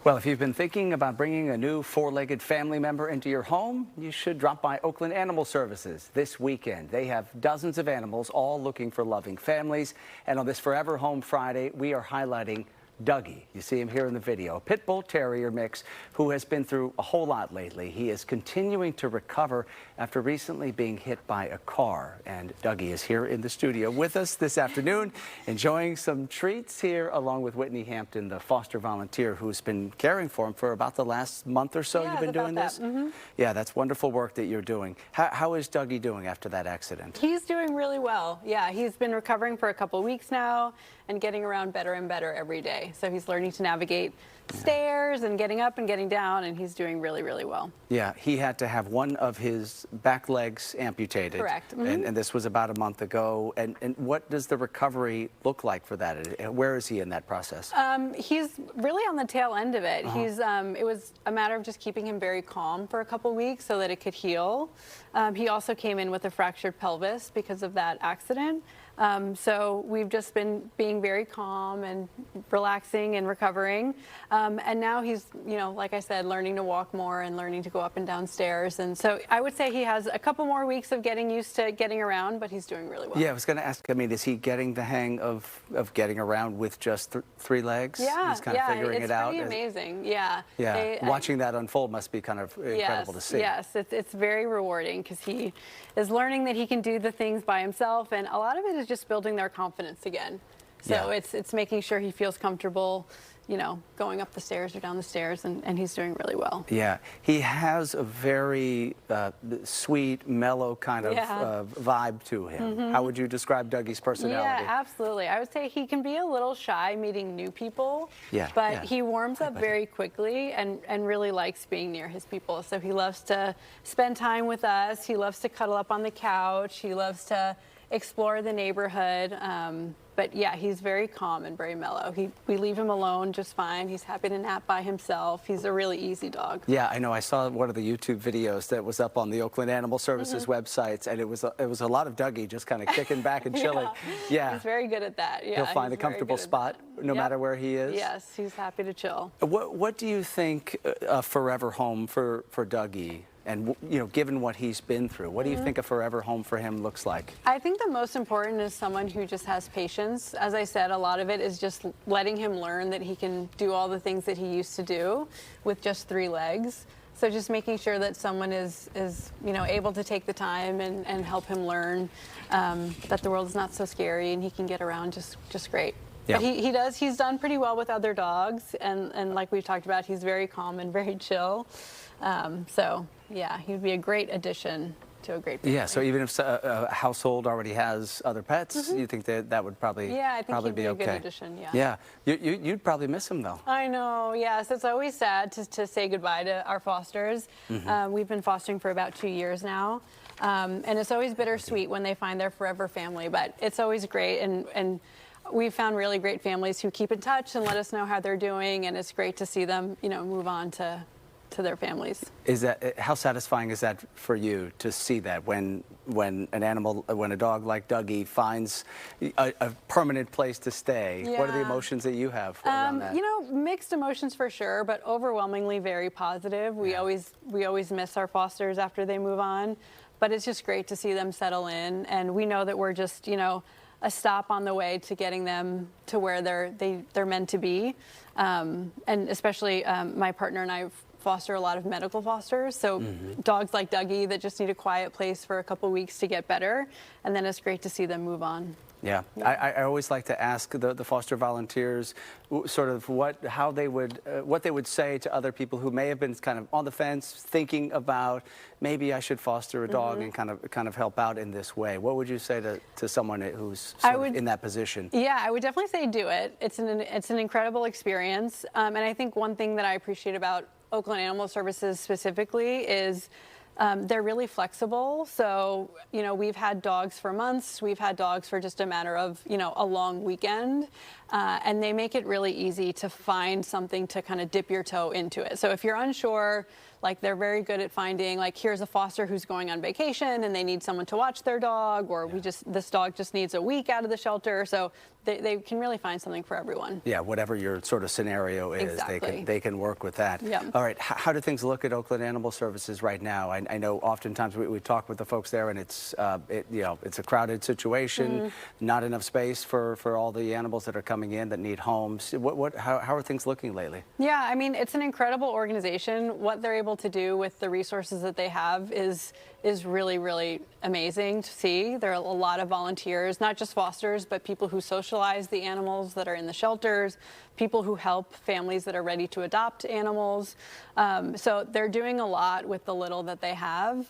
Well, if you've been thinking about bringing a new four-legged family member into your home, you should drop by Oakland Animal Services this weekend. They have dozens of animals, all looking for loving families. And on this Forever Home Friday, we are highlighting Dougie. You see him here in the video, a pit bull terrier mix who has been through a whole lot lately. He is continuing to recover after recently being hit by a car. And Dougie is here in the studio with us this afternoon, enjoying some treats here along with Whitney Hampton, the foster volunteer who's been caring for him for about the last month or so. Yeah, you've been doing this? Mm-hmm. Yeah, that's wonderful work that you're doing. How is Dougie doing after that accident? He's doing really well. Yeah, he's been recovering for a couple weeks now and getting around better and better every day. So he's learning to navigate stairs and getting up and getting down, and he's doing really, really well. Yeah, he had to have one of his back legs amputated. Correct. Mm-hmm. And this was about a month ago. And what does the recovery look like for that? Where is he in that process? He's really on the tail end of it. It was a matter of just keeping him very calm for a couple weeks so that it could heal. He also came in with a fractured pelvis because of that accident. So we've just been being very calm and relaxing and recovering. And now he's, like I said, learning to walk more and learning to go up and down stairs. And so I would say he has a couple more weeks of getting used to getting around, but he's doing really well. Yeah, I was going to ask, is he getting the hang of getting around with just three legs? Yeah, he's kind of figuring it out. It's pretty amazing. Yeah. Yeah, watching that unfold must be kind of incredible to see. Yes, it's very rewarding because he is learning that he can do the things by himself, and a lot of it is just building their confidence again. So it's making sure he feels comfortable, going up the stairs or down the stairs, and he's doing really well. Yeah, he has a very sweet, mellow kind of vibe to him. Mm-hmm. How would you describe Dougie's personality? Yeah, absolutely. I would say he can be a little shy meeting new people, but he warms up very quickly and really likes being near his people. So he loves to spend time with us. He loves to cuddle up on the couch. He loves to explore the neighborhood. But yeah, he's very calm and very mellow. We leave him alone just fine. He's happy to nap by himself. He's a really easy dog. Yeah, I know. I saw one of the YouTube videos that was up on the Oakland Animal Services websites, and it was a lot of Dougie just kind of kicking back and chilling. Yeah. He's very good at that. Yeah, he'll find a comfortable spot no matter where he is. Yes, he's happy to chill. What do you think a forever home for Dougie? And, given what he's been through, what do you think a forever home for him looks like? I think the most important is someone who just has patience. As I said, a lot of it is just letting him learn that he can do all the things that he used to do with just three legs. So just making sure that someone is able to take the time and help him learn that the world is not so scary and he can get around just great. Yeah. But he's done pretty well with other dogs, and like we've talked about, he's very calm and very chill. So yeah, he would be a great addition to a great family. Yeah, so even if a household already has other pets, you think that would probably I think probably he'd be be a okay. good addition. Yeah. Yeah, you'd probably miss him though. I know. Yes, it's always sad to say goodbye to our fosters. We've been fostering for about 2 years now, and it's always bittersweet when they find their forever family. But it's always great, and we've found really great families who keep in touch and let us know how they're doing, and it's great to see them, move on to their families. How satisfying is that for you to see that when a dog like Dougie finds a permanent place to stay? Yeah. What are the emotions that you have around that? Mixed emotions for sure, but overwhelmingly very positive. We always miss our fosters after they move on, but it's just great to see them settle in, and we know that we're just a stop on the way to getting them to where they're meant to be, and especially my partner and I foster a lot of medical fosters, so dogs like Dougie that just need a quiet place for a couple weeks to get better, and then it's great to see them move on. Yeah, I always like to ask the foster volunteers sort of what they would say to other people who may have been kind of on the fence, thinking about maybe I should foster a dog and kind of help out in this way. What would you say to someone who's in that position? Yeah, I would definitely say do it. It's an incredible experience, and I think one thing that I appreciate about Oakland Animal Services specifically is they're really flexible. So, we've had dogs for months. We've had dogs for just a matter of, a long weekend. and they make it really easy to find something to kind of dip your toe into it. So if you're unsure, like they're very good at finding, like here's a foster who's going on vacation and they need someone to watch their dog, or this dog just needs a week out of the shelter. So they can really find something for everyone. Yeah, whatever your sort of scenario is, Exactly. they can work with that. Yeah. All right, how do things look at Oakland Animal Services right now? I know oftentimes we talk with the folks there, and it's it's a crowded situation, not enough space for all the animals that are coming in that need homes. How are things looking lately? Yeah, I mean, it's an incredible organization. What they're able to do with the resources that they have is really, really amazing to see. There are a lot of volunteers, not just fosters, but people who socialize the animals that are in the shelters, people who help families that are ready to adopt animals. So they're doing a lot with the little that they have.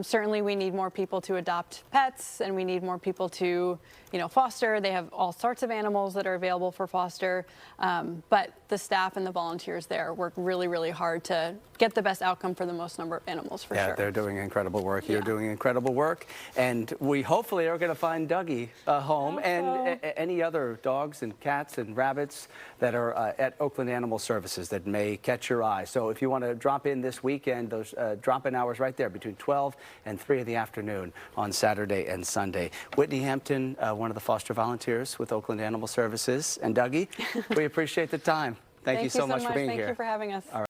Certainly we need more people to adopt pets, and we need more people to, foster. They have all sorts of animals that are available for foster. But the staff and the volunteers there work really, really hard to get the best outcome for the most number of animals, for sure. Yeah, they're doing incredible work. You're Yeah. doing incredible work. And we hopefully are going to find Dougie a home, and any other dogs and cats and rabbits that are at Oakland Animal Services that may catch your eye. So if you want to drop in this weekend, those drop-in hours right there between 12 and 3 in the afternoon on Saturday and Sunday. Whitney Hampton, one of the foster volunteers with Oakland Animal Services, and Dougie, we appreciate the time. Thank you so much for being here. Thank you for having us. All right.